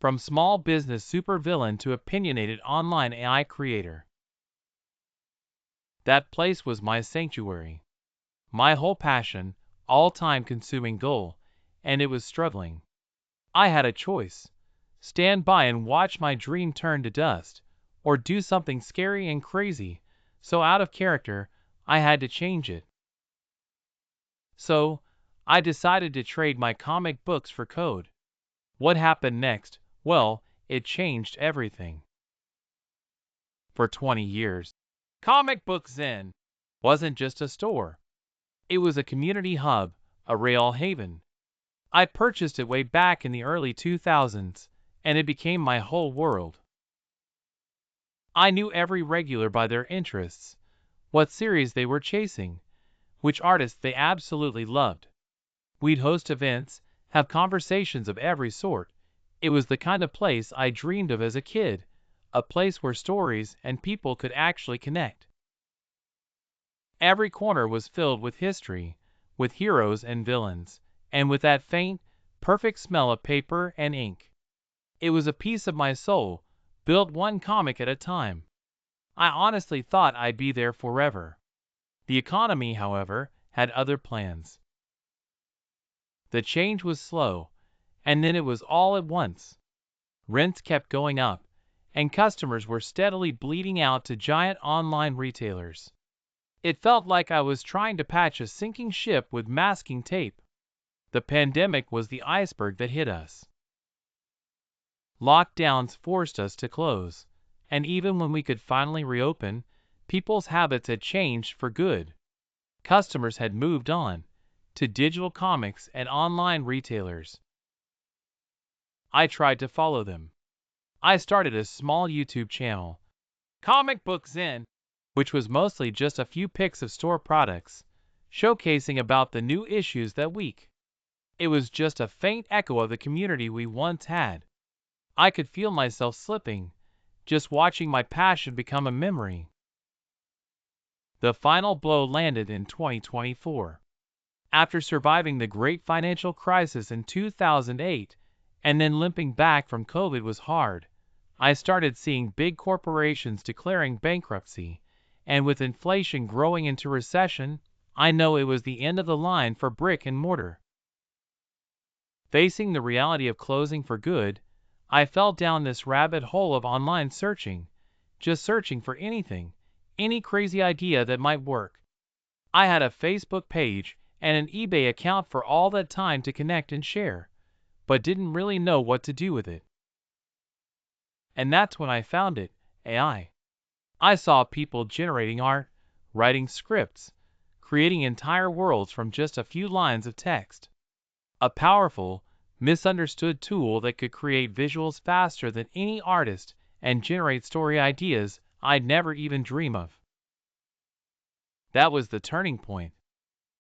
From small business supervillain to opinionated online AI creator. That place was my sanctuary. My whole passion, all time-consuming goal, and it was struggling. I had a choice. Stand by and watch my dream turn to dust, or do something scary and crazy, so out of character, I had to change it. So, I decided to trade my comic books for code. What happened next? Well, it changed everything. For 20 years, Comic Book Zen wasn't just a store. It was a community hub, a real haven. I purchased it way back in the early 2000s, and it became my whole world. I knew every regular by their interests, what series they were chasing, which artists they absolutely loved. We'd host events, have conversations of every sort. It was the kind of place I dreamed of as a kid, a place where stories and people could actually connect. Every corner was filled with history, with heroes and villains, and with that faint, perfect smell of paper and ink. It was a piece of my soul, built one comic at a time. I honestly thought I'd be there forever. The economy, however, had other plans. The change was slow, and then it was all at once. Rents kept going up, and customers were steadily bleeding out to giant online retailers. It felt like I was trying to patch a sinking ship with masking tape. The pandemic was the iceberg that hit us. Lockdowns forced us to close, and even when we could finally reopen, people's habits had changed for good. Customers had moved on to digital comics and online retailers. I tried to follow them. I started a small YouTube channel, Comic Book Zen, which was mostly just a few pics of store products, showcasing about the new issues that week. It was just a faint echo of the community we once had. I could feel myself slipping, just watching my passion become a memory. The final blow landed in 2024. After surviving the great financial crisis in 2008 and then limping back from COVID was hard, I started seeing big corporations declaring bankruptcy, and with inflation growing into recession, I know it was the end of the line for brick and mortar. Facing the reality of closing for good, I fell down this rabbit hole of online searching, just searching for anything, any crazy idea that might work. I had a Facebook page and an eBay account for all that time to connect and share, but didn't really know what to do with it. And that's when I found it, AI. I saw people generating art, writing scripts, creating entire worlds from just a few lines of text. A powerful, misunderstood tool that could create visuals faster than any artist and generate story ideas I'd never even dream of. That was the turning point.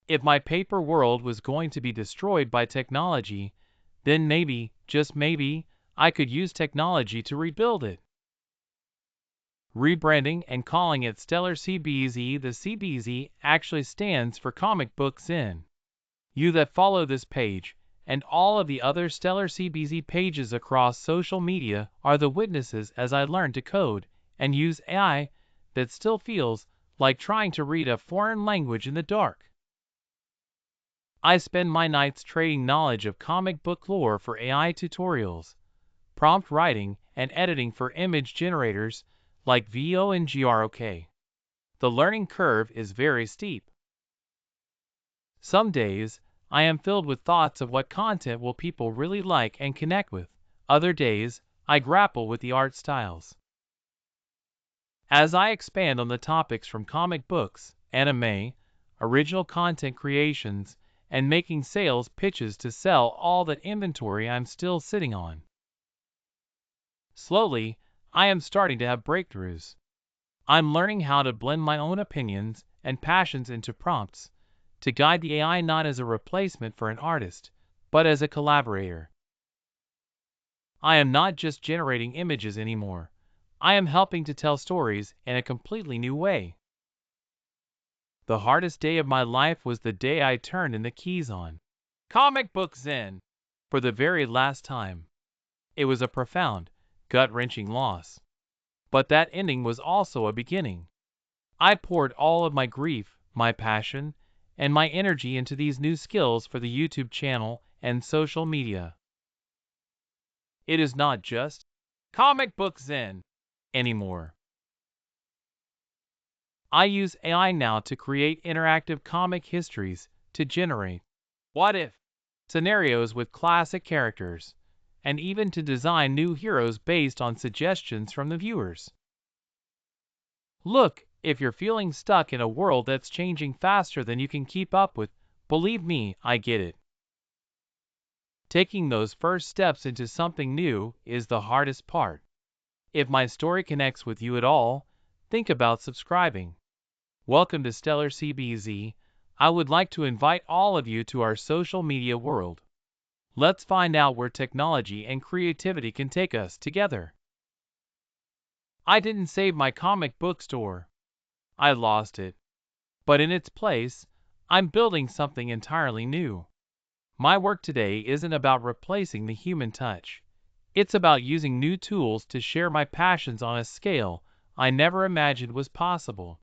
If my paper world was going to be destroyed by technology, then maybe, just maybe, I could use technology to rebuild it. Rebranding and calling it Stellar CBZ. The CBZ actually stands for Comic Book Zen. You that follow this page and all of the other Stellar CBZ pages across social media are the witnesses as I learned to code and use AI that still feels like trying to read a foreign language in the dark. I spend my nights trading knowledge of comic book lore for AI tutorials, prompt writing and editing for image generators like VO and GROK. The learning curve is very steep. Some days, I am filled with thoughts of what content will people really like and connect with. Other days, I grapple with the art styles. As I expand on the topics from comic books, anime, original content creations, and making sales pitches to sell all that inventory I'm still sitting on. Slowly, I am starting to have breakthroughs. I'm learning how to blend my own opinions and passions into prompts, to guide the AI not as a replacement for an artist, but as a collaborator. I am not just generating images anymore. I am helping to tell stories in a completely new way. The hardest day of my life was the day I turned in the keys on Comic Book Zen for the very last time. It was a profound, gut-wrenching loss. But that ending was also a beginning. I poured all of my grief, my passion, and my energy into these new skills for the YouTube channel and social media. It is not just Comic Book Zen anymore. I use AI now to create interactive comic histories, to generate what-if scenarios with classic characters, and even to design new heroes based on suggestions from the viewers. Look, if you're feeling stuck in a world that's changing faster than you can keep up with, believe me, I get it. Taking those first steps into something new is the hardest part. If my story connects with you at all, think about subscribing. Welcome to Stellar CBZ. I would like to invite all of you to our social media world. Let's find out where technology and creativity can take us together. I didn't save my comic book store. I lost it. But in its place, I'm building something entirely new. My work today isn't about replacing the human touch. It's about using new tools to share my passions on a scale I never imagined was possible.